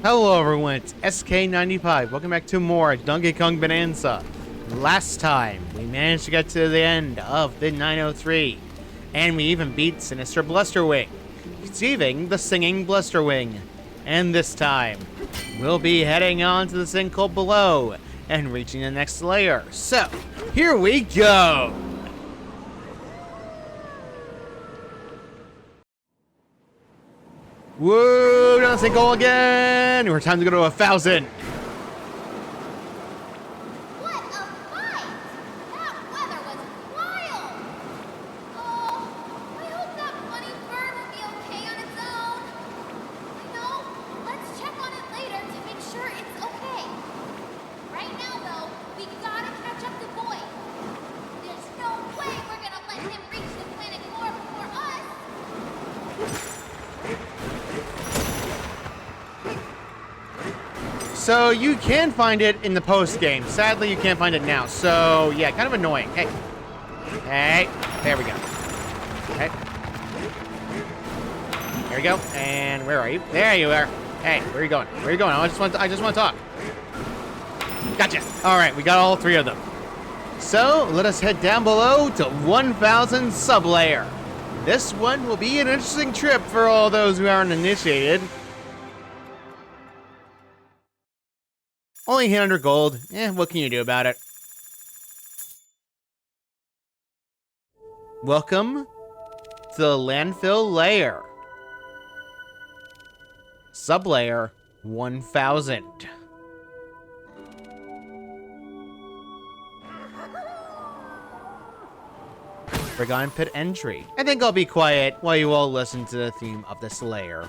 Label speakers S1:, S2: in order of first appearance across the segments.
S1: Hello everyone, it's SK95. Welcome back to more Donkey Kong Bonanza. Last time, we managed to get to the end of the 903, and we even beat Sinister Blusterwing, receiving the Singing Blusterwing. And this time, we'll be heading on to the sinkhole below and reaching the next layer. So, here we go! Whoa, down the sinkhole again! We're time to go to 1,000.
S2: What a fight! That weather was wild! Oh, I hope that funny bird will be okay on its own. Let's check on it later to make sure it's okay. Right now, though, we gotta catch up to Boy. There's no way we're gonna let him reach the planet core before us.
S1: So you can find it in the post game. Sadly, you can't find it now. So yeah, kind of annoying. Hey, there we go. Okay, there we go. And where are you? There you are. Hey, where are you going? Where are you going? I just want to talk. Gotcha. All right, we got all three of them. So let us head down below to 1,000 sublayer. This one will be an interesting trip for all those who aren't initiated. Only 800 gold. What can you do about it? Welcome to the Landfill layer. Sublayer 1000. Forgotten Pit entry. I think I'll be quiet while you all listen to the theme of this layer.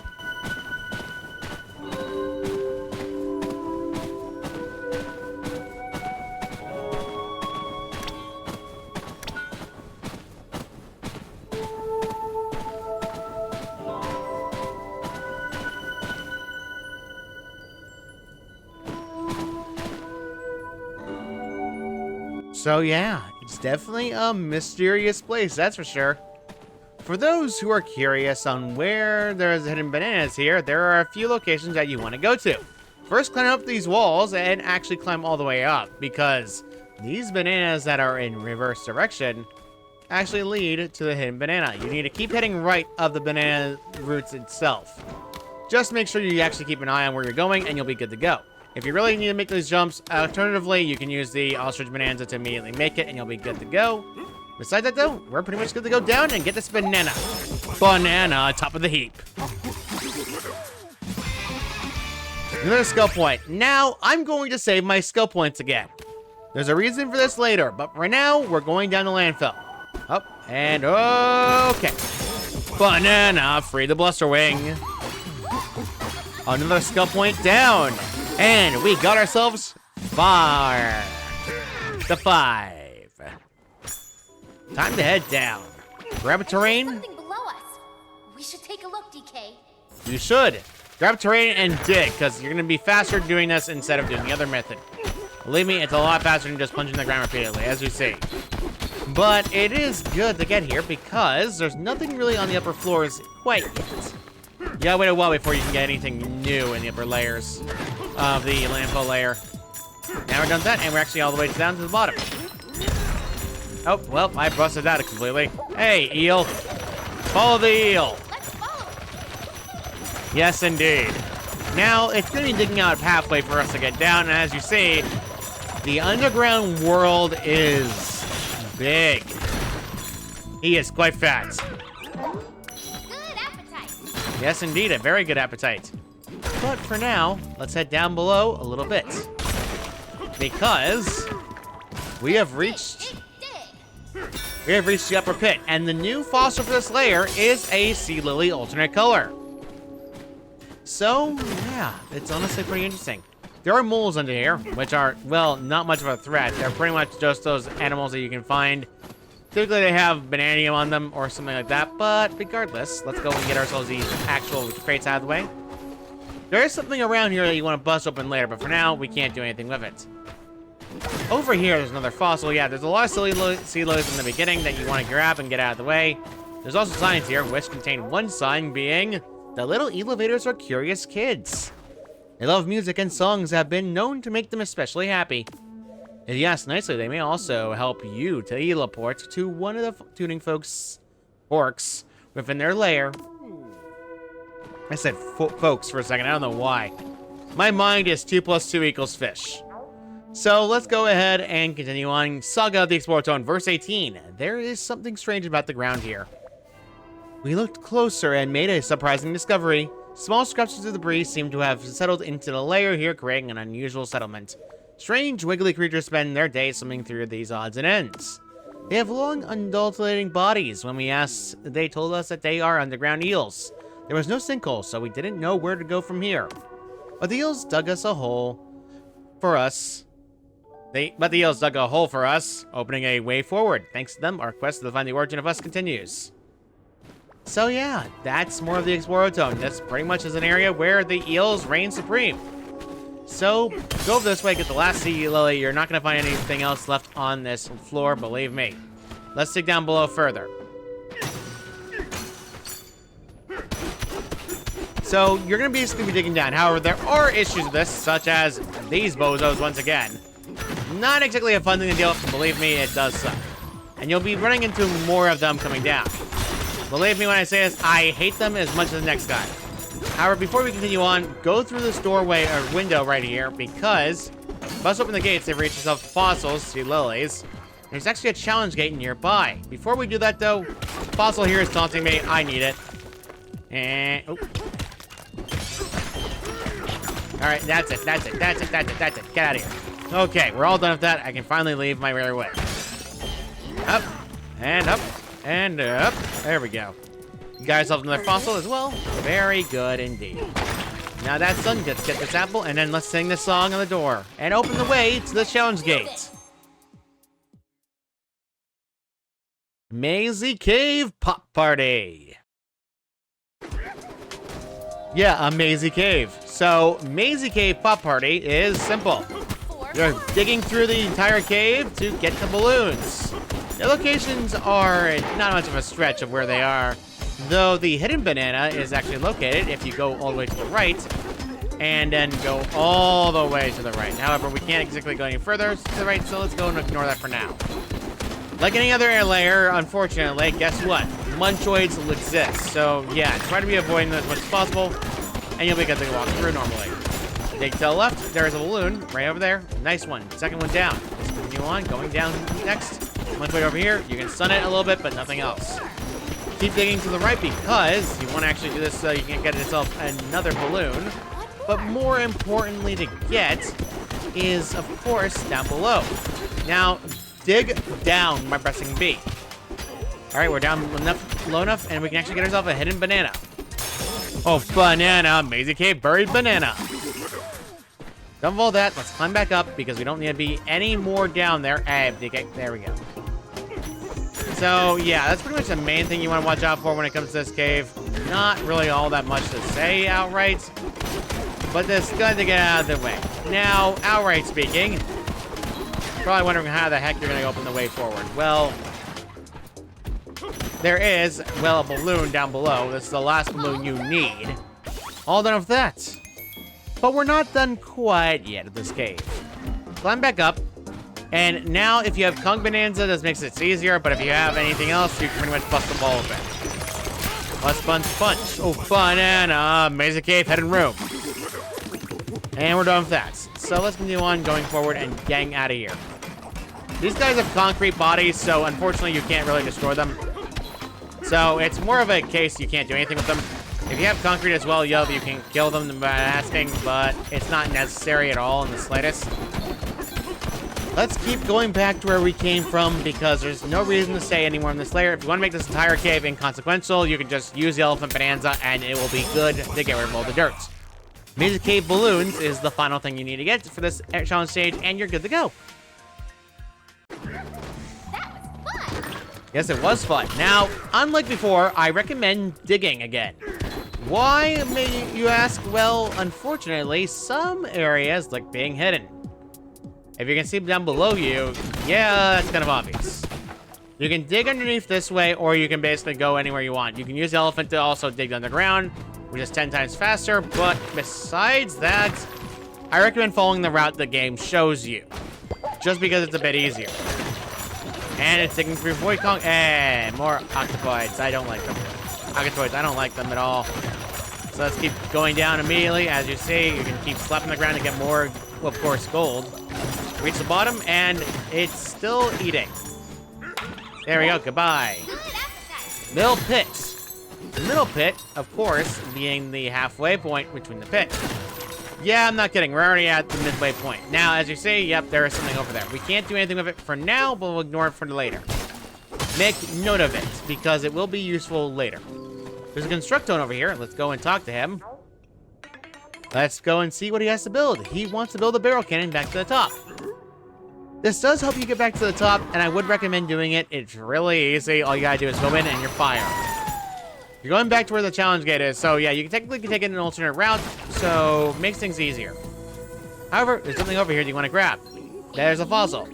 S1: So yeah, it's definitely a mysterious place, that's for sure. For those who are curious on where there's hidden bananas here, there are a few locations that you want to go to. First, climb up these walls and actually climb all the way up, because these bananas that are in reverse direction actually lead to the hidden banana. You need to keep heading right of the banana roots itself. Just make sure you actually keep an eye on where you're going and you'll be good to go. If you really need to make these jumps, alternatively, you can use the ostrich bonanza to immediately make it, and you'll be good to go. Besides that, though, we're pretty much good to go down and get this banana. Banana, top of the heap. Another skill point. Now, I'm going to save my skill points again. There's a reason for this later, but right now, we're going down the landfill. Up, and okay. Banana, free the Blusterwing. Another skill point down. And we got ourselves far. The 5. Time to head down. Grab a terrain.
S2: Something below us. We should take a look, DK.
S1: You should. Grab terrain and dig, because you're going to be faster doing this instead of doing the other method. Believe me, it's a lot faster than just punching the ground repeatedly, as you see. But it is good to get here because there's nothing really on the upper floors quite yet. You gotta wait a while before you can get anything new in the upper layers of the landfill layer. Now we're done with that, and we're actually all the way down to the bottom. Oh, well, I busted that completely. Hey, eel. Follow the eel.
S2: Let's follow.
S1: Yes, indeed. Now, it's going to be digging out a pathway for us to get down, and as you see, the underground world is big. He is quite fat.
S2: Good appetite.
S1: Yes, indeed, a very good appetite. But for now, let's head down below a little bit. Because we have reached the upper pit, and the new fossil for this layer is a sea lily alternate color. So, yeah, it's honestly pretty interesting. There are moles under here, which are, well, not much of a threat. They're pretty much just those animals that you can find. Typically, they have bananium on them or something like that, but regardless, let's go and get ourselves these actual crates out of the way. There is something around here that you want to bust open later, but for now, we can't do anything with it. Over here, there's another fossil. Yeah, there's a lot of sea lilies in the beginning that you want to grab and get out of the way. There's also signs here, which contain one sign being, "The little elevators are curious kids." They love music and songs have been known to make them especially happy. If you ask nicely, they may also help you teleport to one of the tuning orcs within their lair. I said folks for a second, I don't know why. My mind is 2 + 2 = fish. So let's go ahead and continue on. Saga of the Explorer Tone, verse 18. There is something strange about the ground here. We looked closer and made a surprising discovery. Small scratches of debris seem to have settled into the layer here, creating an unusual settlement. Strange, wiggly creatures spend their days swimming through these odds and ends. They have long, undulating bodies. When we asked, they told us that they are underground eels. There was no sinkhole, so we didn't know where to go from here. But the eels dug us a hole for us. But the eels dug a hole for us, opening a way forward. Thanks to them, our quest to find the origin of us continues. So yeah, that's more of the Explorer Tone. This pretty much is an area where the eels reign supreme. So, go this way, get the last sea lily. You're not going to find anything else left on this floor, believe me. Let's dig down below further. So, you're going to basically be digging down. However, there are issues with this, such as these bozos once again. Not exactly a fun thing to deal with, believe me, it does suck. And you'll be running into more of them coming down. Believe me when I say this, I hate them as much as the next guy. However, before we continue on, go through this doorway or window right here, because bust open the gates, they've reached yourself fossils, sea lilies. There's actually a challenge gate nearby. Before we do that though, fossil here is taunting me, I need it. And oh. Alright, that's it. Get out of here. Okay, we're all done with that. I can finally leave my merry way. Up, and up, and up. There we go. You got yourself another fossil as well. Very good indeed. Now that's done. Let's get this apple, and then let's sing this song on the door. And open the way to the challenge gate. Mazy Cave Pop Party. Yeah, a Mazy Cave. So, Mazy Cave Pop Party is simple. You're digging through the entire cave to get the balloons. The locations are not much of a stretch of where they are, though the hidden banana is actually located if you go all the way to the right, and then go all the way to the right. However, we can't exactly go any further to the right, so let's go and ignore that for now. Like any other air layer, unfortunately, guess what? Munchoids will exist. So, yeah, try to be avoiding them as much as possible, and you'll be good to walk through normally. Dig to the left, there is a balloon right over there. Nice one. Second one down. Let's continue on, going down next. Munchoid over here. You can stun it a little bit, but nothing else. Keep digging to the right because you want to actually do this so you can get yourself another balloon. But more importantly to get is, of course, down below. Now, dig down by pressing B. Alright, we're down low enough, and we can actually get ourselves a hidden banana. Oh, banana! Mazy Cave buried banana! Done with all that, let's climb back up, because we don't need to be any more down there. There we go. So, yeah, that's pretty much the main thing you want to watch out for when it comes to this cave. Not really all that much to say outright, but it's good to get out of the way. Now, outright speaking, probably wondering how the heck you're going to open the way forward. Well, there is, well, a balloon down below. This is the last balloon you need. All done with that. But we're not done quite yet at this cave. Climb back up. And now, if you have Kong Bonanza, this makes it easier. But if you have anything else, you can pretty much bust the ball open. Let's punch. Oh, banana. Mazy Cave, hidden room. And we're done with that. So let's continue on going forward and getting out of here. These guys have concrete bodies, so unfortunately you can't really destroy them. So it's more of a case you can't do anything with them. If you have concrete as well, you can kill them by asking, but it's not necessary at all in the slightest. Let's keep going back to where we came from because there's no reason to stay anymore in this layer. If you want to make this entire cave inconsequential, you can just use the elephant bonanza and it will be good to get rid of all the dirt. Mazy Cave balloons is the final thing you need to get for this challenge stage, and you're good to go.
S2: That was fun.
S1: Yes, it was fun. Now, unlike before, I recommend digging again. Why, may you ask? Well, unfortunately, some areas like being hidden. If you can see down below you, yeah, that's kind of obvious. You can dig underneath this way, or you can basically go anywhere you want. You can use the elephant to also dig underground. which is 10 times faster. But besides that, I recommend following the route the game shows you, just because it's a bit easier. And it's taking through Void Kong. And more octopoids. I don't like them. Octopoids, I don't like them at all. So let's keep going down immediately. As you see, you can keep slapping the ground to get more, well, of course, gold. Reach the bottom, and it's still eating. There we go. Goodbye. Middle pit. The middle pit, of course, being the halfway point between the pits. Yeah, I'm not kidding. We're already at the midway point. Now, as you see, yep, there is something over there. We can't do anything with it for now, but we'll ignore it for later. Make note of it, because it will be useful later. There's a Constructone over here. Let's go and talk to him. Let's go and see what he has to build. He wants to build a barrel cannon back to the top. This does help you get back to the top, and I would recommend doing it. It's really easy. All you gotta do is go in and you're fire. You're going back to where the challenge gate is, so yeah, you can technically take it an alternate route, so makes things easier. However, there's something over here that you want to grab. There's a fossil.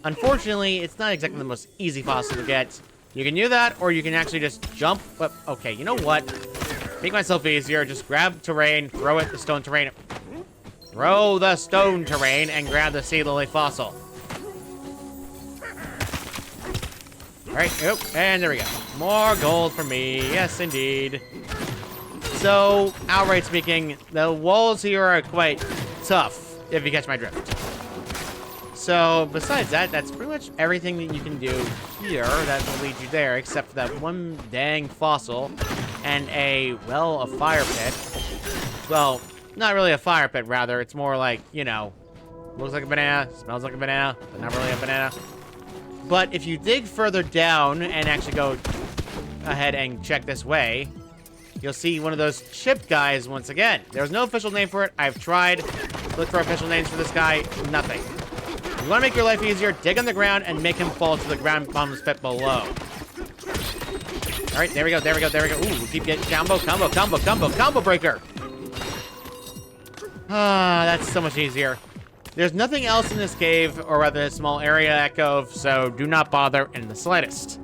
S1: Unfortunately, it's not exactly the most easy fossil to get. You can do that, or you can actually just jump. But okay, you know what? Make myself easier. Just grab terrain, throw it, the stone terrain. Throw the stone terrain and grab the sea lily fossil. All right, and there we go. More gold for me. Yes, indeed. So, outright speaking, the walls here are quite tough, if you catch my drift. So, besides that, that's pretty much everything that you can do here that will lead you there, except for that one dang fossil and a fire pit. Well, not really a fire pit, rather. It's more like, you know, looks like a banana, smells like a banana, but not really a banana. But if you dig further down and actually go ahead and check this way, you'll see one of those chip guys once again. There's no official name for it. I've tried. Look for official names for this guy. Nothing. You want to make your life easier, dig on the ground and make him fall to the ground bottom's pit below. All right, there we go, there we go, there we go. Ooh, we keep getting combo breaker. Ah, that's so much easier. There's nothing else in this cave, or rather a small area cove, so do not bother in the slightest.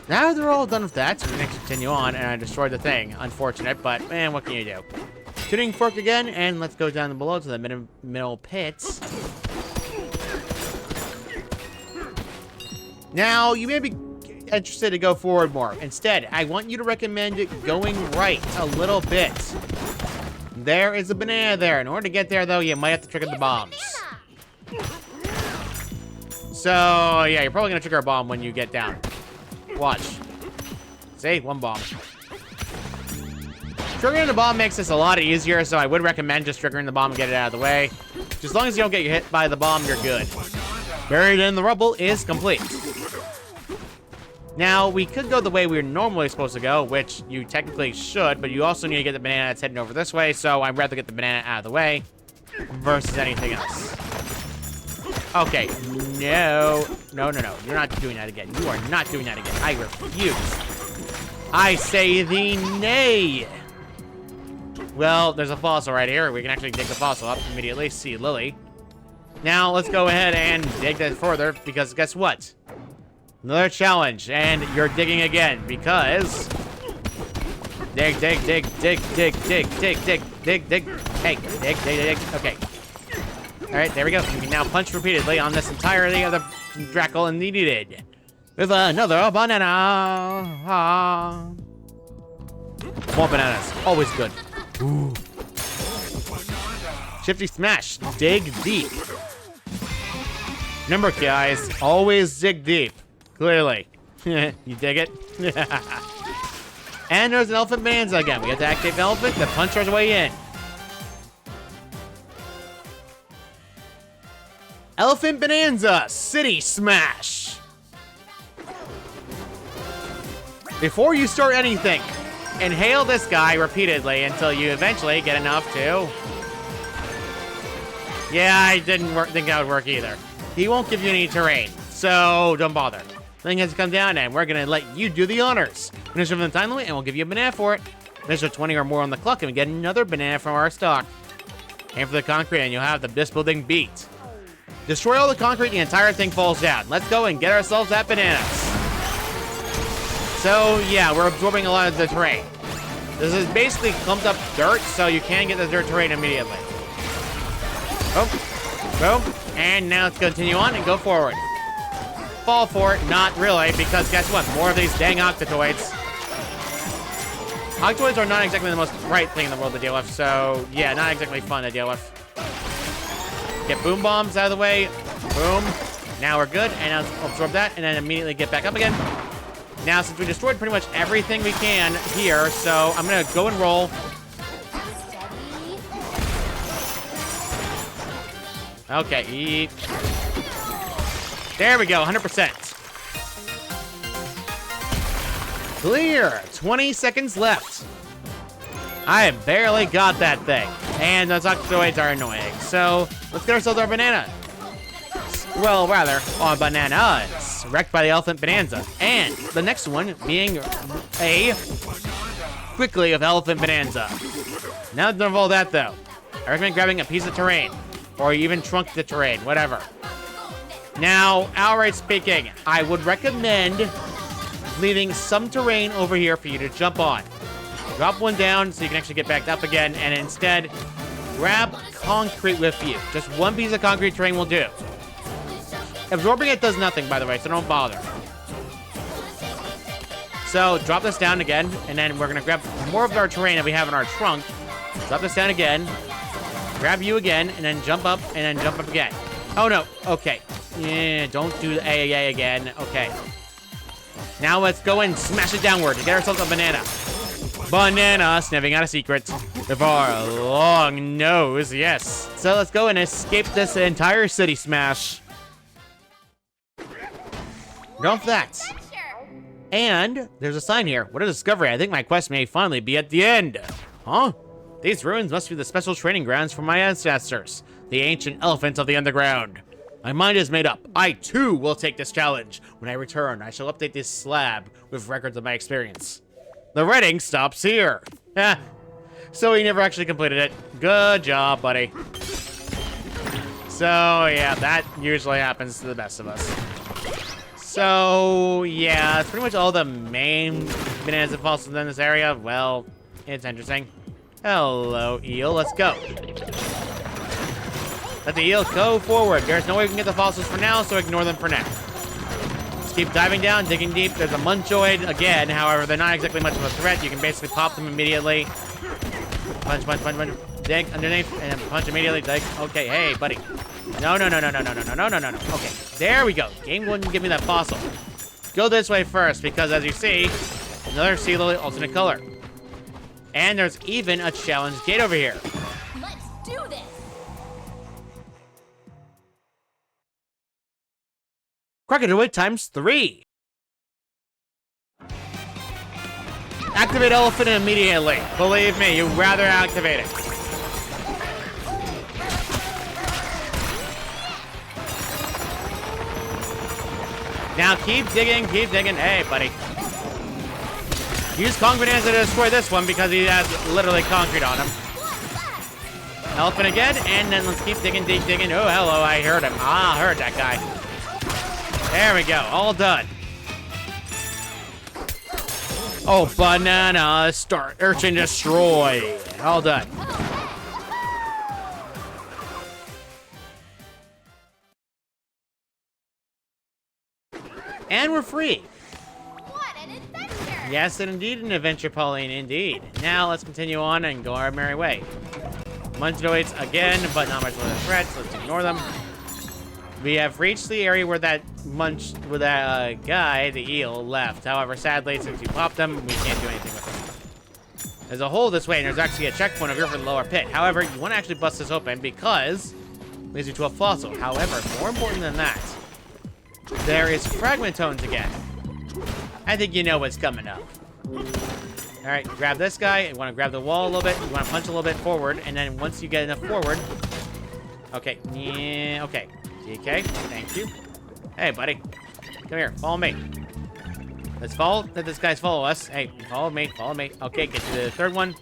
S1: Now they're all done with that, so we can continue on, and I destroyed the thing. Unfortunate, but man, what can you do? Tuning fork again, and let's go down below to the middle pits. Now, you may be interested to go forward more. Instead, I want you to recommend going right a little bit. There is a banana there. In order to get there, though, you might have to trigger the bombs. So, yeah, you're probably going to trigger a bomb when you get down. Watch. See? One bomb. Triggering the bomb makes this a lot easier, so I would recommend just triggering the bomb and get it out of the way. Just as long as you don't get hit by the bomb, you're good. Buried in the rubble is complete. Now, we could go the way we're normally supposed to go, which you technically should, but you also need to get the banana that's heading over this way, so I'd rather get the banana out of the way versus anything else. Okay, no. No, you're not doing that again. You are not doing that again. I refuse. I say the nay. Well, there's a fossil right here. We can actually dig the fossil up immediately. See Lily. Now, let's go ahead and dig that further, because guess what? Another challenge, and you're digging again, because... Dig. Hey, dig. Okay. Alright, there we go. You can now punch repeatedly on this entirety of the Drackle and needed. With another banana. More bananas. Always good. Ooh. Shifty smash. Dig deep. Remember, guys, always dig deep. Clearly. You dig it? And there's an elephant bonanza again. We have to activate the elephant to punch our way in. Elephant Bonanza City Smash. Before you start anything, inhale this guy repeatedly until you eventually get enough to... Yeah, I didn't think that would work either. He won't give you any terrain, so don't bother. Thing has to come down, and we're gonna let you do the honors. Finish within the time limit, and we'll give you a banana for it. Finish with 20 or more on the clock, and we get another banana from our stock. Aim for the concrete, and you'll have this building beat. Destroy all the concrete, the entire thing falls down. Let's go and get ourselves that bananas. So, yeah, we're absorbing a lot of the terrain. This is basically clumped up dirt, so you can get the dirt terrain immediately. Boom. Boom. And now let's continue on and go forward. Fall for it, not really, because guess what? More of these dang octotoids. Octoids are not exactly the most bright thing in the world to deal with, so yeah, not exactly fun to deal with. Get boom bombs out of the way. Boom. Now we're good, and now let's absorb that, and then immediately get back up again. Now, since we destroyed pretty much everything we can here, so I'm gonna go and roll. Okay, eat. There we go, 100%. Clear. 20 seconds left. I have barely got that thing. And those octoids are annoying. So, let's get ourselves our banana. Well, rather, our bananas. Wrecked by the elephant Bananza. And the next one being a quickly of elephant Bananza. Now done of all that, though, I recommend grabbing a piece of terrain. Or even trunk the terrain, whatever. Now, outright speaking, I would recommend leaving some terrain over here for you to jump on. Drop one down so you can actually get back up again, and instead, grab concrete with you. Just one piece of concrete terrain will do. Absorbing it does nothing, by the way, so don't bother. So, drop this down again, and then we're gonna grab more of our terrain that we have in our trunk. Drop this down again. Grab you again, and then jump up, and then jump up again. Oh, no. Okay. Yeah, don't do the AAA again. Okay. Now let's go and smash it downward to get ourselves a banana. Banana, sniffing out a secret. With our long nose, yes. So let's go and escape this entire city smash. Don't that. And there's a sign here. What a discovery. I think my quest may finally be at the end. Huh? These ruins must be the special training grounds for my ancestors, the ancient elephants of the underground. My mind is made up. I, too, will take this challenge. When I return, I shall update this slab with records of my experience. The writing stops here. So he never actually completed it. Good job, buddy. So, yeah, that usually happens to the best of us. So, yeah, that's pretty much all the main Bananza fossils in this area. Well, it's interesting. Hello, eel. Let's go. Let the eel go forward. There's no way we can get the fossils for now, so ignore them for now. Let's keep diving down, digging deep. There's a munchoid again. However, they're not exactly much of a threat. You can basically pop them immediately. Punch, punch, punch, punch. Dig underneath, and then punch immediately. Dig. Okay, hey, buddy. No. Okay, there we go. Game wouldn't give me that fossil. Go this way first, because as you see, another sea lily alternate color. And there's even a challenge gate over here.
S2: Let's do this.
S1: Crocodile times 3. Activate elephant immediately. Believe me, you'd rather activate it. Now keep digging, keep digging. Hey, buddy. Use Bonanza to destroy this one because he has literally concrete on him. Elephant again, and then let's keep digging, digging. Oh, hello, I heard him. Ah, I heard that guy. There we go, all done. Oh, banana, start, urchin, destroy. All done. And we're free.
S2: What an adventure!
S1: Yes, and indeed an adventure, Pauline, indeed. Now let's continue on and go our merry way. Munchoids again, but not much of a threat, so let's ignore them. We have reached the area where that guy, the eel, left. However, sadly, since you popped him, we can't do anything with him. There's a hole this way, and there's actually a checkpoint over here for the lower pit. However, you want to actually bust this open because it leads you to a fossil. However, more important than that, there is fragment tones again. I think you know what's coming up. All right, grab this guy. You want to grab the wall a little bit. You want to punch a little bit forward, and then once you get enough forward, okay, yeah, okay. DK, thank you. Hey, buddy. Come here, follow me. Let's let this guy follow us. Hey, follow me, follow me. Okay, get to the third one.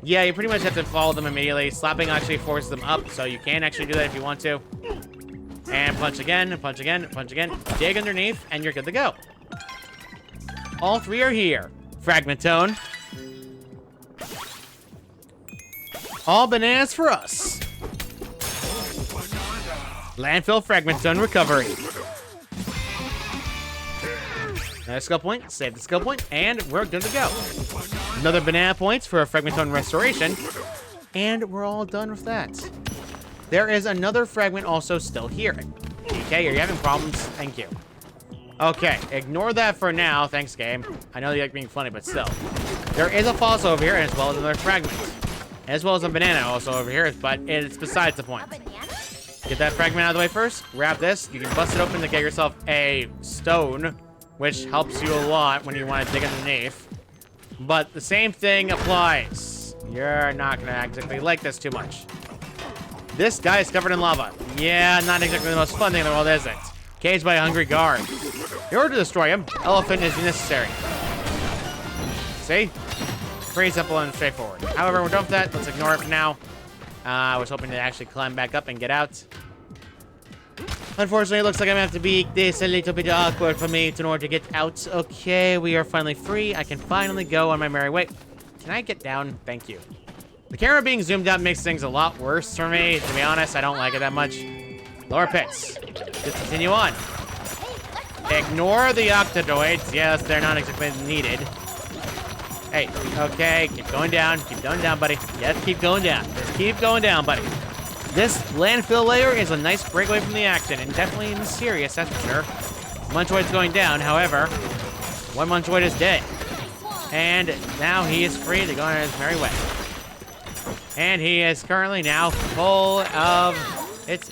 S1: Yeah, you pretty much have to follow them immediately. Slapping actually forces them up, so you can actually do that if you want to. And punch again, punch again, punch again. Dig underneath, and you're good to go. All three are here. Fragment tone. All bananas for us. Landfill fragment zone recovery. Another skill point, save the skill point, and we're good to go. Another banana points for a fragment zone restoration, and we're all done with that. There is another fragment also still here. DK, are you having problems? Thank you. Okay, ignore that for now. Thanks, game. I know you like being funny, but still. There is a fossil over here, as well as another fragment. As well as a banana also over here, but it's besides the point. Get that fragment out of the way first. Grab this. You can bust it open to get yourself a stone, which helps you a lot when you want to dig underneath. But the same thing applies. You're not going to exactly like this too much. This guy is covered in lava. Yeah, not exactly the most fun thing in the world, is it? Caged by a hungry guard. In order to destroy him, elephant is necessary. See? Pretty simple and straightforward. However, we're done with that. Let's ignore it for now. I was hoping to actually climb back up and get out. Unfortunately, it looks like I'm going to have to be this a little bit awkward for me in order to get out. Okay, we are finally free. I can finally go on my merry way. Can I get down? Thank you. The camera being zoomed out makes things a lot worse for me. To be honest, I don't like it that much. Lower pits. Just continue on. Ignore the octodoids. Yes, they're not exactly needed. Hey, okay, keep going down. Keep going down, buddy. Yes, keep going down. Just keep going down, buddy. This landfill layer is a nice break away from the action, and definitely mysterious, that's for sure. Munchoid's going down, however, one Munchoid is dead. And now he is free to go on his merry way. And he is currently now full of its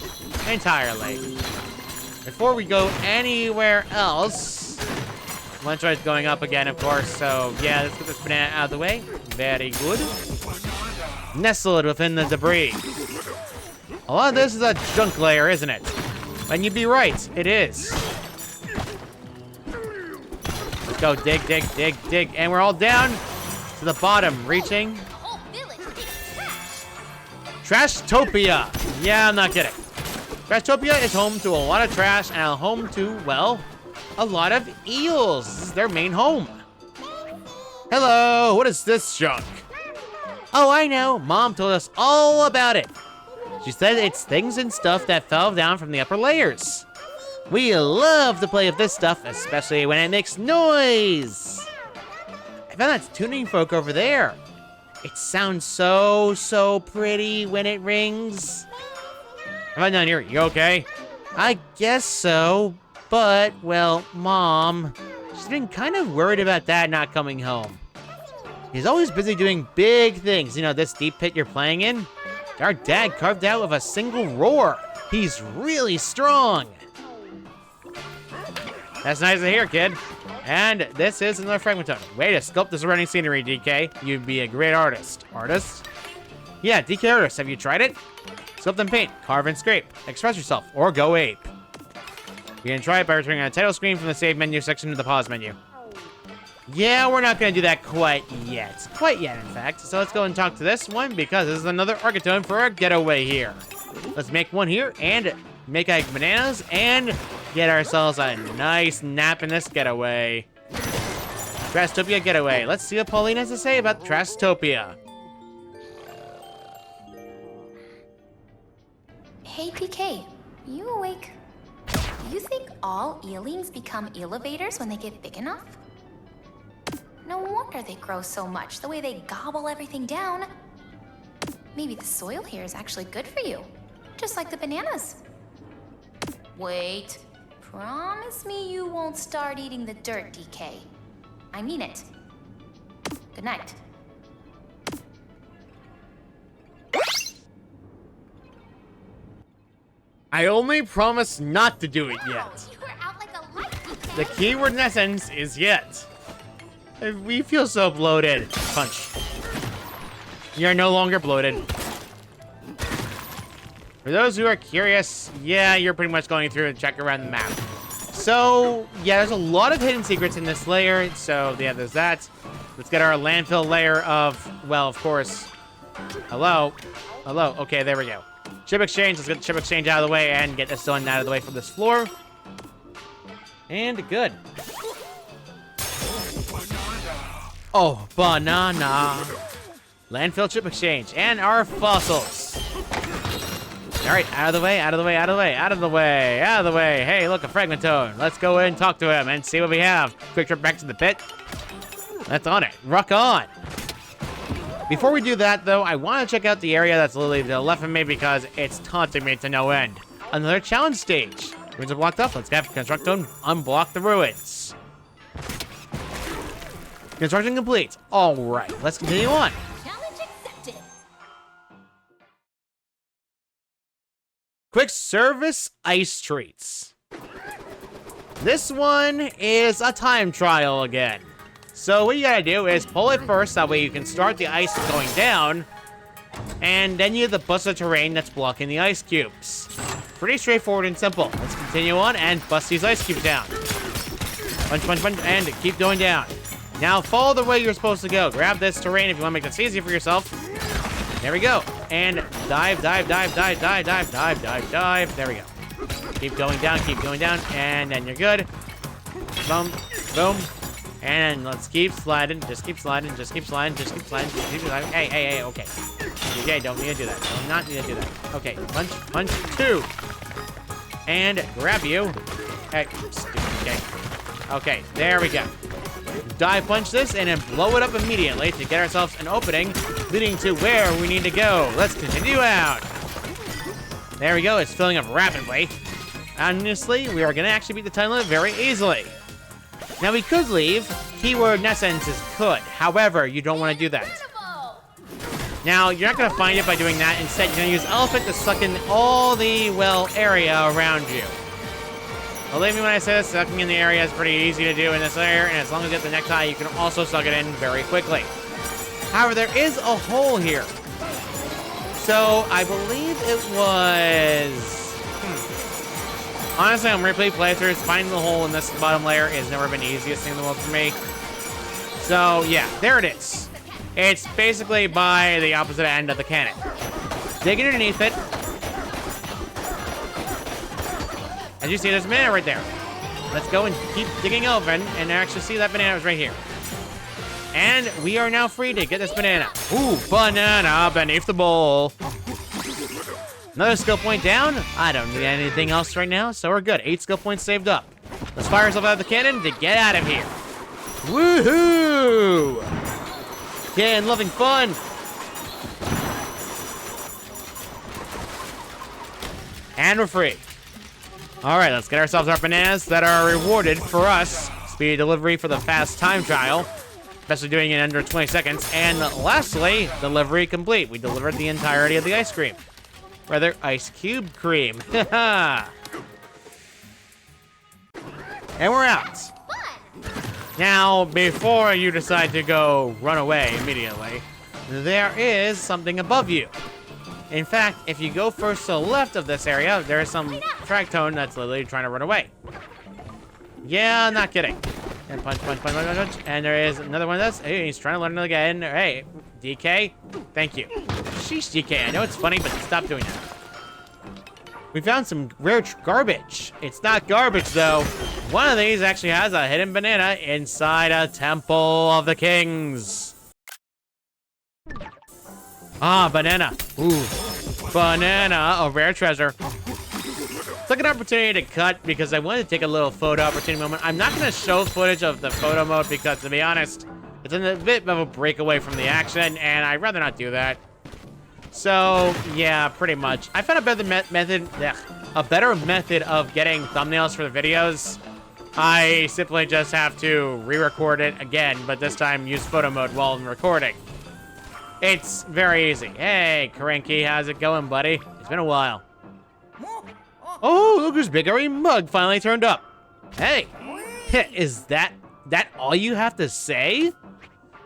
S1: entirely. Before we go anywhere else, Munchoid's going up again, of course, so yeah, let's get this banana out of the way. Very good. Nestled within the debris. A lot of this is a junk layer, isn't it? And you'd be right, it is. Let's go dig, dig, dig, dig, and we're all down to the bottom, reaching Trashtopia. Yeah, I'm not kidding. Trashtopia is home to a lot of trash and home to, well, a lot of eels. This is their main home. Hello, what is this junk? Oh, I know. Mom told us all about it. She said it's things and stuff that fell down from the upper layers. We love to play with this stuff, especially when it makes noise. I found that tuning fork over there. It sounds so pretty when it rings. How about down here? You okay? I guess so, but, well, Mom, she's been kind of worried about Dad not coming home. He's always busy doing big things. You know, this deep pit you're playing in? Our dad carved out with a single roar. He's really strong. That's nice to hear, kid. And this is another fragment zone. Way to sculpt this running scenery, DK. You'd be a great artist. Artist? Yeah, DK artist. Have you tried it? Sculpt and paint, carve and scrape. Express yourself, or go ape. You can try it by returning on a title screen from the save menu section to the pause menu. Yeah, we're not going to do that quite yet. Quite yet, in fact. So let's go and talk to this one, because this is another architone for our getaway here. Let's make one here, and make egg bananas, and get ourselves a nice nap in this getaway. Trashtopia getaway. Let's see what Pauline has to say about Trashtopia.
S2: Hey, PK, you awake? Do you think all eelings become elevators when they get big enough? No wonder they grow so much, the way they gobble everything down. Maybe the soil here is actually good for you, just like the bananas. Wait, promise me you won't start eating the dirt, DK. I mean it. Good night.
S1: I only promise not to do it yet.
S2: You were out like a light, DK.
S1: The keyword in essence is yet. We feel so bloated. Punch. You're no longer bloated. For those who are curious, yeah, you're pretty much going through and check around the map. So, yeah, there's a lot of hidden secrets in this layer. So, yeah, there's that. Let's get our landfill layer of, well, of course. Hello? Hello? Okay, there we go. Chip exchange. Let's get the chip exchange out of the way and get this one out of the way from this floor. And good. Oh, banana. Landfill chip exchange, and our fossils. All right, out of the way, out of the way, out of the way, out of the way, out of the way. Hey, look, a fragmentone. Let's go in and talk to him and see what we have. Quick trip back to the pit. That's on it. Rock on. Before we do that, though, I want to check out the area that's literally to the left of me because it's taunting me to no end. Another challenge stage. Ruins are blocked off. Let's have Constructone unblock the ruins. Construction complete. All right, let's continue on.
S2: Challenge accepted.
S1: Quick service ice treats. This one is a time trial again. So what you gotta do is pull it first, that way you can start the ice going down, and then you have to bust the terrain that's blocking the ice cubes. Pretty straightforward and simple. Let's continue on and bust these ice cubes down. Punch, punch, punch, and keep going down. Now follow the way you're supposed to go. Grab this terrain if you want to make this easier for yourself. There we go. And dive, dive, dive, dive, dive, dive, dive, dive, dive. There we go. Keep going down, and then you're good. Boom, boom. And let's keep sliding. Just keep sliding. Just keep sliding. Just keep sliding. Just keep sliding. Hey, hey, hey. Okay. Okay, don't need to do that. Do not need to do that. Okay, punch, punch, 2. And grab you. Hey, stupid game. Okay, there we go. Dive punch this and then blow it up immediately to get ourselves an opening leading to where we need to go. Let's continue out. There we go. It's filling up rapidly. Honestly, we are going to actually beat the time limit very easily. Now, we could leave. Keyword in essence is could. However, you don't want to do that. Now, you're not going to find it by doing that. Instead, you're going to use Elephant to suck in all the, well, area around you. Believe me when I say this, sucking in the area is pretty easy to do in this area, and as long as you get the necktie, you can also suck it in very quickly. However, there is a hole here. So, I believe it was... Honestly, on replay playthroughs, finding the hole in this bottom layer has never been the easiest thing in the world for me. So, yeah, there it is. It's basically by the opposite end of the cannon. Dig underneath it. As you see, there's a banana right there. Let's go and keep digging over and actually see that banana is right here. And we are now free to get this banana. Ooh, banana beneath the bowl. Another skill point down. I don't need anything else right now, so we're good. 8 skill points saved up. Let's fire ourselves out of the cannon to get out of here. Woohoo! Yeah, and loving fun. And we're free. All right, let's get ourselves our bananas that are rewarded for us. Speed delivery for the fast time trial, especially doing it in under 20 seconds. And lastly, delivery complete. We delivered the entirety of the ice cream. Rather, ice cube cream. And we're out. Now, before you decide to go run away immediately, there is something above you. In fact, if you go first to the left of this area, there is some Fractone that's literally trying to run away. Yeah, not kidding. And punch, punch, punch, punch, punch, punch. And there is another one of those. Hey, he's trying to learn it again. Hey, DK, thank you. Sheesh, DK, I know it's funny, but stop doing that. We found some rare garbage. It's not garbage, though. One of these actually has a hidden banana inside a temple of the kings. Ah, banana. Ooh, banana, a rare treasure. Took an opportunity to cut because I wanted to take a little photo opportunity moment. I'm not going to show footage of the photo mode because, to be honest, it's a bit of a breakaway from the action, and I'd rather not do that. So, yeah, pretty much. I found a better method of getting thumbnails for the videos. I simply just have to re-record it again, but this time use photo mode while I'm recording. It's very easy. Hey, Cranky, how's it going, buddy? It's been a while. Oh, look whose big hairy mug finally turned up. Hey, is that all you have to say?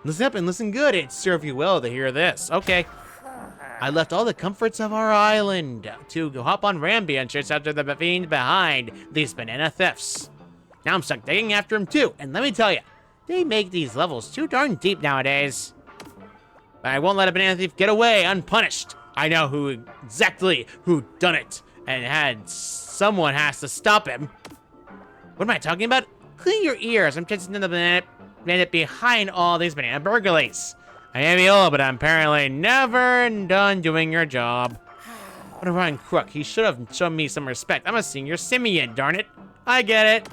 S1: Listen up and listen good. It serve you well to hear this. Okay. I left all the comforts of our island to go hop on Ramby and chase after the fiend behind these banana thefts. Now I'm stuck digging after him too, and let me tell you, they make these levels too darn deep nowadays. But I won't let a banana thief get away unpunished. I know exactly who done it, and someone has to stop him. What am I talking about? Clean your ears. I'm chasing the banana behind all these banana burglaries. I may be old, but I'm apparently never done doing your job. What a rotten crook. He should have shown me some respect. I'm a senior simian, darn it. I get it.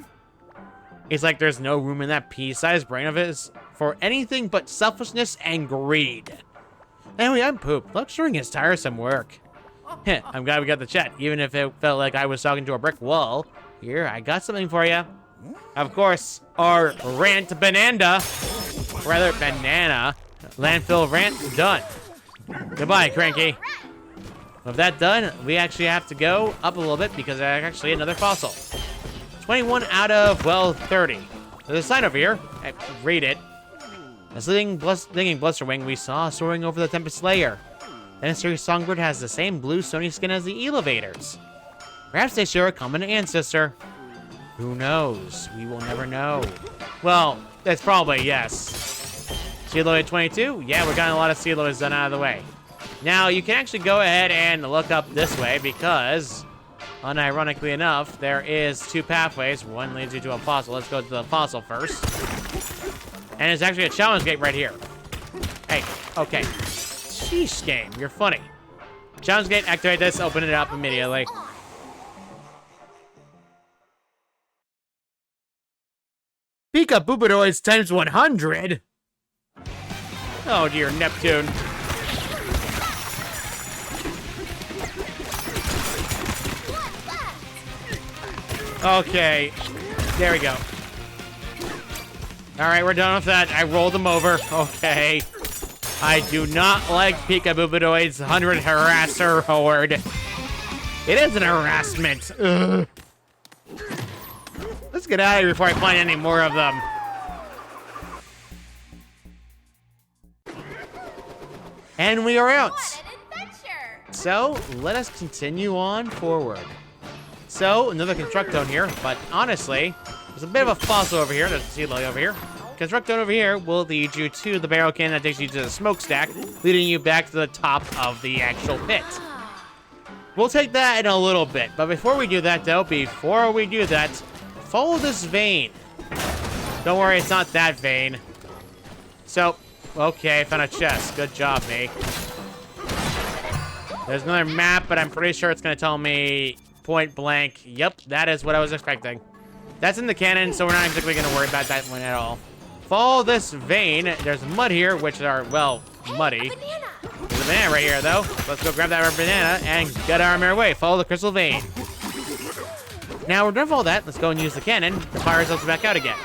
S1: It's like there's no room in that pea-sized brain of his for anything but selfishness and greed. Anyway, I'm Poop. Lecturing is tiresome work. Heh, I'm glad we got the chat, even if it felt like I was talking to a brick wall. Here, I got something for you. Of course, our rant banana. Rather, banana. Landfill rant done. Goodbye, Cranky. With that done, we actually have to go up a little bit because there's actually another fossil. 21 out of, well, 30. There's a sign over here. Read it. A stinging blusterwing we saw soaring over the tempest layer. The mystery songbird has the same blue stony skin as the elevators. Perhaps they share a common ancestor. Who knows? We will never know. Well, that's probably yes. Celoid 22? Yeah, we're getting a lot of Celoids done out of the way. Now, you can actually go ahead and look up this way because, unironically enough, there is two pathways. One leads you to a fossil. Let's go to the fossil first. And it's actually a challenge gate right here. Hey, okay. Sheesh, game, you're funny. Challenge gate, activate this, open it up immediately. Peekabruiser times 100? Oh dear, Neptune. Okay, there we go. All right, we're done with that. I rolled them over. Okay. I do not like Peekabruiser's 100 harasser horde. It is an harassment. Ugh. Let's get out of here before I find any more of them. And we are out.
S2: What an adventure!
S1: So, let us continue on forward. So, another Constructone here, but honestly, there's a bit of a fossil over here. There's a sea lily over here. Constructone over here will lead you to the barrel cannon that takes you to the smokestack, leading you back to the top of the actual pit. We'll take that in a little bit, but before we do that, though, follow this vein. Don't worry, it's not that vein. So, okay, found a chest. Good job, me. There's another map, but I'm pretty sure it's going to tell me point blank. Yep, that is what I was expecting. That's in the cannon, so we're not exactly going to worry about that one at all. Follow this vein. There's mud here, which are, well, muddy. There's a banana right here, though. Let's go grab that banana and get on our way. Follow the crystal vein. Now, we're done with all that. Let's go and use the cannon to fire ourselves back out again.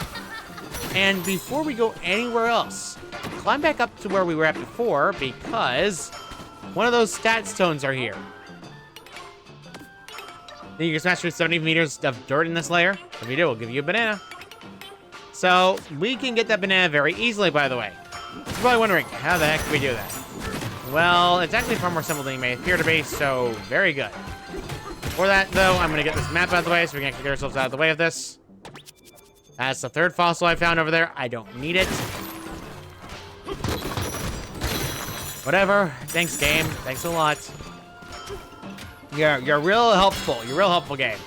S1: And before we go anywhere else, climb back up to where we were at before because one of those stat stones are here. Then you can smash through 70 meters of dirt in this layer. If you do, we'll give you a banana. So, we can get that banana very easily, by the way. You're probably wondering, how the heck do we do that? Well, it's actually far more simple than you may appear to be, so very good. For that, though, I'm going to get this map out of the way so we can actually get ourselves out of the way of this. That's the third fossil I found over there. I don't need it. Whatever. Thanks, game. Thanks a lot. You're real helpful. You're real helpful, game.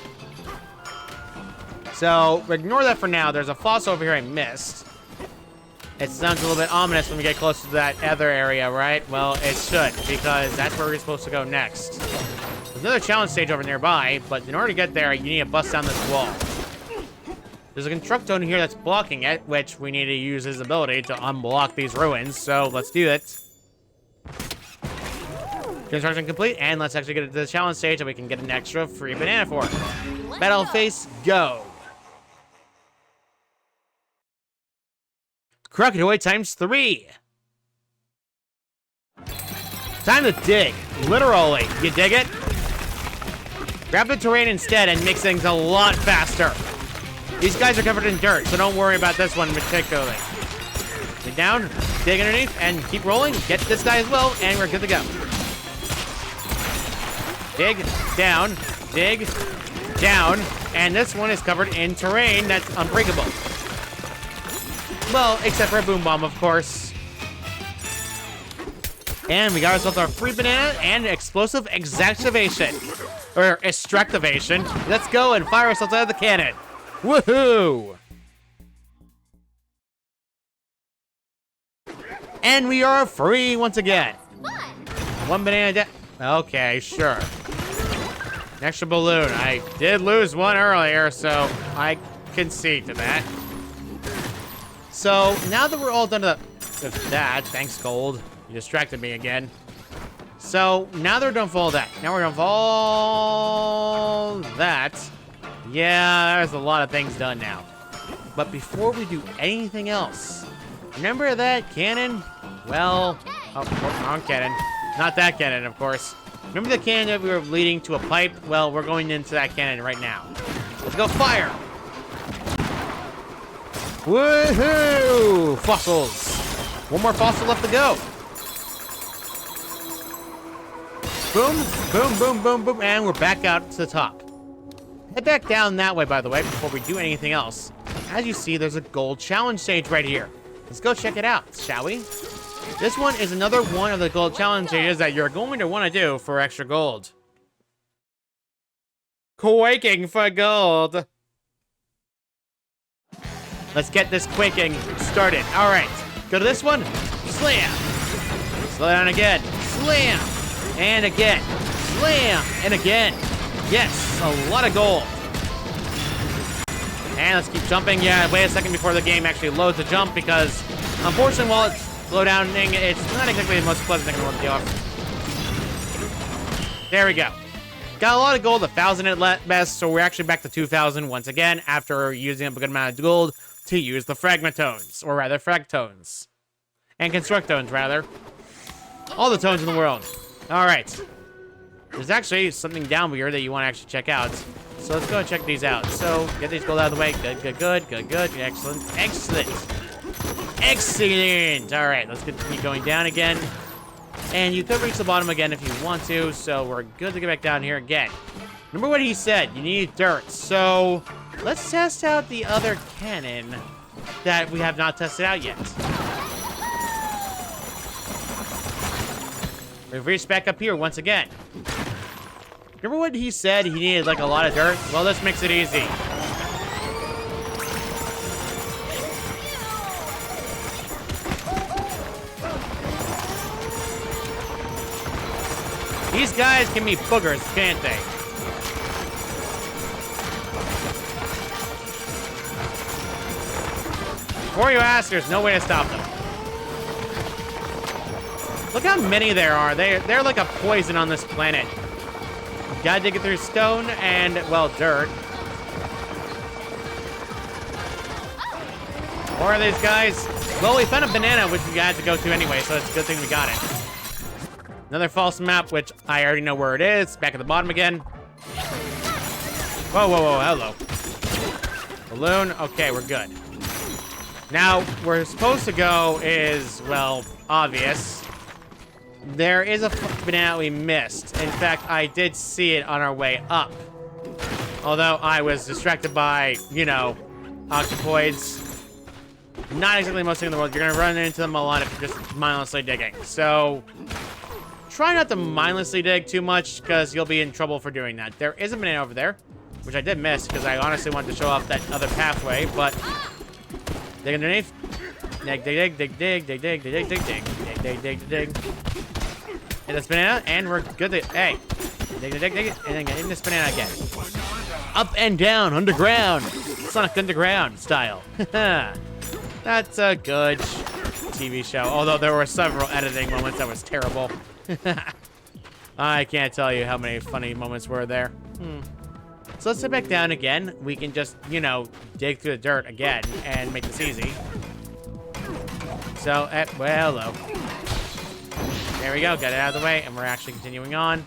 S1: So, ignore that for now. There's a fossil over here I missed. It sounds a little bit ominous when we get closer to that other area, right? Well, it should, because that's where we're supposed to go next. There's another challenge stage over nearby, but in order to get there, you need to bust down this wall. There's a Constructone here that's blocking it, which we need to use his ability to unblock these ruins, so let's do it. Construction complete, and let's actually get to the challenge stage so we can get an extra free banana for it. Battle face, go. Crocodile times 3. Time to dig. Literally. You dig it? Grab the terrain instead and makes things a lot faster. These guys are covered in dirt, so don't worry about this one particularly. Dig down, dig underneath, and keep rolling. Get this guy as well, and we're good to go. Dig down, and this one is covered in terrain that's unbreakable. Well, except for a boom bomb, of course. And we got ourselves our free banana and explosive exactivation. Or extractivation. Let's go and fire ourselves out of the cannon. Woohoo! And we are free once again.
S2: Fun.
S1: One banana okay, sure. An extra balloon. I did lose one earlier, so I concede to that. So, now that we're all done with that, thanks, Gold. You distracted me again. So, now that we're done with all that. Now we're done with all that. Yeah, there's a lot of things done now. But before we do anything else, remember that cannon? Well, oh, wrong cannon. Not that cannon, of course. Remember the cannon that we were leading to a pipe? Well, we're going into that cannon right now. Let's go fire! Woohoo! Fossils! One more fossil left to go. Boom, boom, boom, boom, boom, and we're back out to the top. Head back down that way, by the way, before we do anything else. As you see, there's a gold challenge stage right here. Let's go check it out, shall we? This one is another one of the gold challenge stages that you're going to want to do for extra gold. Quaking for gold. Let's get this quaking started. All right, go to this one. Slam. Slow down again. Slam. And again. Slam. And again. Yes, a lot of gold. And let's keep jumping. Yeah, wait a second before the game actually loads the jump because, unfortunately, while it's slow down, it's not exactly the most pleasant thing in the world to do. There we go. Got a lot of gold, 1,000 at best, so we're actually back to 2,000 once again after using up a good amount of gold to use the fragmentones, or rather fragtones. And constructones, rather. All the tones in the world. All right. There's actually something down here that you want to actually check out. So let's go and check these out. So, get these gold out of the way. Good, good, good, good, good. Excellent, excellent. Excellent! All right, let's keep going down again. And you could reach the bottom again if you want to, so we're good to get back down here again. Remember what he said, you need dirt. So, let's test out the other cannon that we have not tested out yet. We've reached back up here once again. Remember what he said? He needed like a lot of dirt? Well, this makes it easy. These guys can be boogers, can't they? Before you ask, there's no way to stop them. Look how many there are. They're like a poison on this planet. Gotta dig it through stone and, well, dirt. More of these guys. Well, we found a banana, which we had to go to anyway, so it's a good thing we got it. Another false map, which I already know where it is. Back at the bottom again. Whoa, whoa, whoa, hello. Balloon, okay, we're good. Now, where we're supposed to go is, well, obvious. There is a banana we missed. In fact, I did see it on our way up. Although I was distracted by, you know, octopoids. Not exactly the most thing in the world. You're going to run into them a lot if you're just mindlessly digging. So, try not to mindlessly dig too much because you'll be in trouble for doing that. There is a banana over there, which I did miss because I honestly wanted to show off that other pathway, but dig underneath. Dig, dig, dig, dig, dig, dig, dig, dig, dig, dig, dig, dig, dig, dig. Hit this banana, and we're good to, hey. Dig, dig, dig, dig, and then get in this banana again. Up and down, underground. Sonic Underground style. That's a good TV show, although there were several editing moments that was terrible. I can't tell you how many funny moments were there. So let's sit back down again. We can just, you know, dig through the dirt again and make this easy. So, well, hello. There we go, got it out of the way, and we're actually continuing on.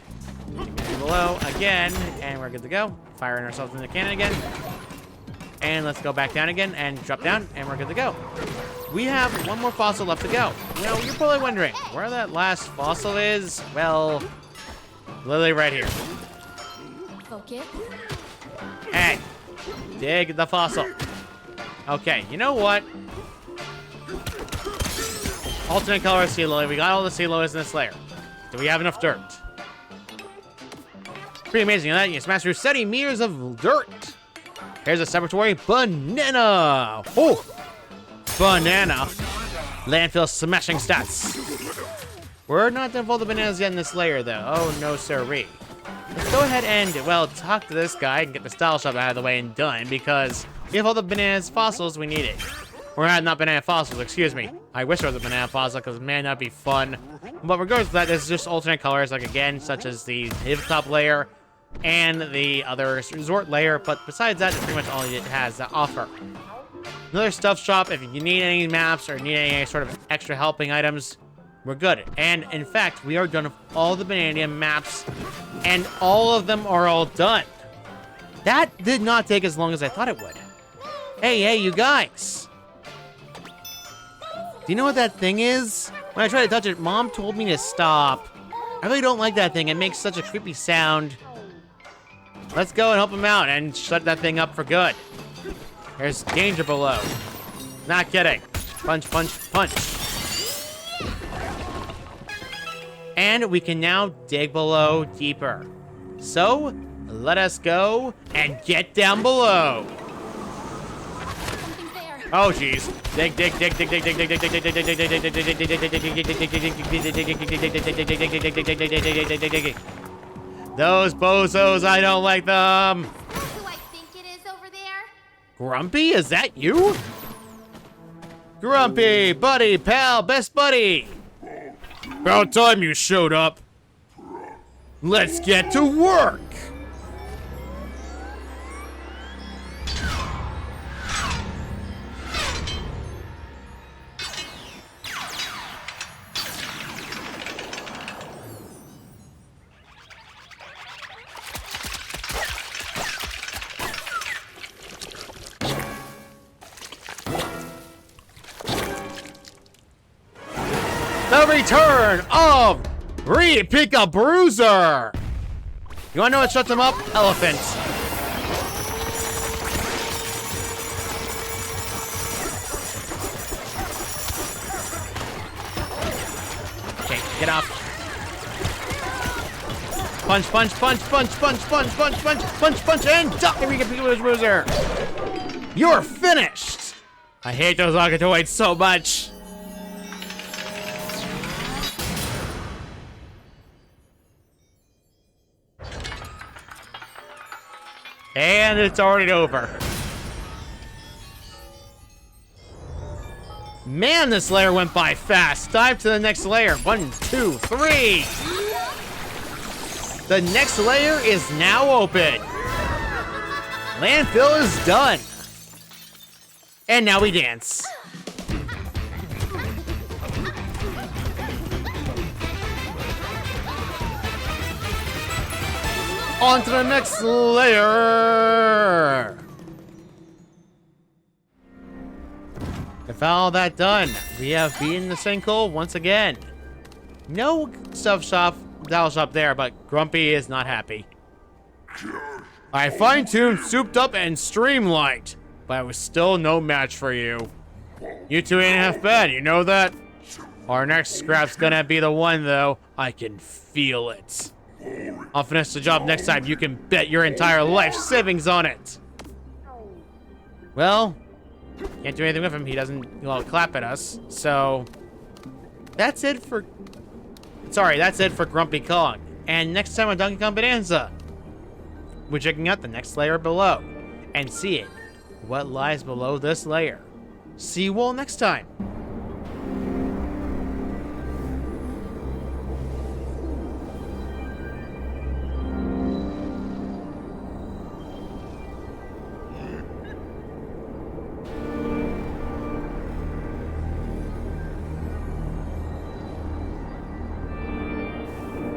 S1: Below again, and we're good to go. Firing ourselves in the cannon again. And let's go back down again and drop down, and we're good to go. We have one more fossil left to go. Now, you're probably wondering where that last fossil is. Well, literally right here.
S2: Focus.
S1: Hey, dig the fossil. Okay, you know what? Alternate color sea lily. We got all the sea lilies in this layer. Do we have enough dirt? Pretty amazing, that you smashed through 70 meters of dirt. Here's a celebratory banana. Oh, banana. Landfill smashing stats. We're not done with all the bananas yet in this layer, though. Oh, no, sirree. Let's go ahead and, well, talk to this guy and get the style shop out of the way and done, because we have all the bananas fossils we needed. Or not banana fossils, excuse me. I wish there was a banana fossil, because man, that'd be fun. But regardless of that, there's just alternate colors, like again, such as the hilltop layer and the other resort layer. But besides that, that's pretty much all it has to offer. Another stuff shop, if you need any maps or need any sort of extra helping items, we're good. And in fact, we are done with all the Bananza maps, and all of them are all done. That did not take as long as I thought it would. Hey, you guys. Do you know what that thing is? When I tried to touch it, Mom told me to stop. I really don't like that thing. It makes such a creepy sound. Let's go and help him out and shut that thing up for good. There's danger below. Not kidding. Punch, punch, punch. And we can now dig below deeper. So, let us go and get down below. Oh, jeez. Dig, dig, dig, dig, dig, dig, dig, dig, dig, dig, dig, dig, dig, dig, dig. Those bozos, I don't like them.
S2: Who I think it is over there?
S1: Grumpy, is that you? Grumpy, buddy, pal, best buddy. About time you showed up. Let's get to work. The return of Peekabruiser! You wanna know what shuts him up? Elephants. Okay, get off. Punch, punch, punch, punch, punch, punch, punch, punch, punch, punch, and duck! Peekabruiser! You're finished! I hate those Ogatoids so much. And it's already over. Man, this layer went by fast. Dive to the next layer. 1, 2, 3. The next layer is now open. Landfill is done. And now we dance. On to the next layer. With all that done, we have beaten the sinkhole once again. No stuff shop, doll shop there, but Grumpy is not happy. I fine-tuned, souped up, and streamlined, but I was still no match for you. You two ain't half bad, you know that? Our next scrap's gonna be the one, though. I can feel it. I'll finish the job next time. You can bet your entire life savings on it. Well, can't do anything with him. He doesn't, well, clap at us. So, that's it for... Sorry, that's it for Grumpy Kong. And next time on Donkey Kong Bonanza, we're checking out the next layer below and seeing what lies below this layer. See you all next time.